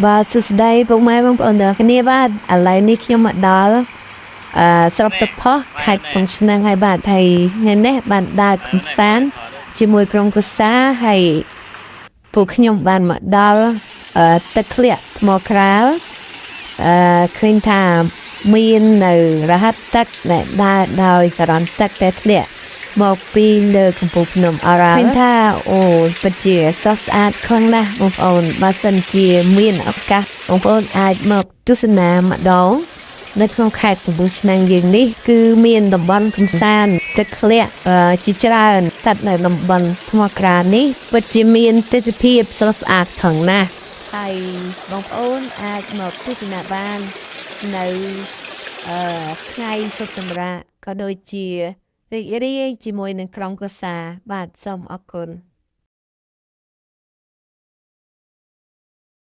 បាទសួស្តីពុកម៉ែបងប្អូនទាំងគ្នាបាទឥឡូវនេះខ្ញុំមកដល់ស្រុកទឹកផុសខេត្តកំពង់ឆ្នាំងហើយបាទហើយថ្ងៃនេះបានដើរកំសាន្តជាមួយក្រុមគ្រួសារហើយពួកខ្ញុំបានមកដល់ទឹកធ្លាក់ថ្មក្រាលឃើញថាមាននៅរហ័សទឹកដែលដើរដោយចរន្តទឹកដែលធ្លាក់មកពីលើកំពូលភ្នំអរ៉ាល់ឃើញថាអូពិតជាស្រស់ស្អាតខ្លាំងណាស់បងប្អូនបើសិនជាមានឱកាសបងប្អូនអាចមកទស្សនាម្ដងនៅក្នុងខេត្តកំពង់ឆ្នាំងយើងនេះគឺមានតំបន់កំសាន្តទឹកធ្លាក់ជាច្រើនស្ថិតនៅតំបន់ថ្មក្រាលនេះពិតជាមានទេសភាពស្រស់ស្អាតខ្លាំងណាស់ហើយបងប្អូនអាចមកទស្សនាបាននៅថ្ងៃឈប់សម្រាកក៏ដូចជារីករាយជាមួយនឹងក្រុមគ្រួសារបាទសូមអរគុណ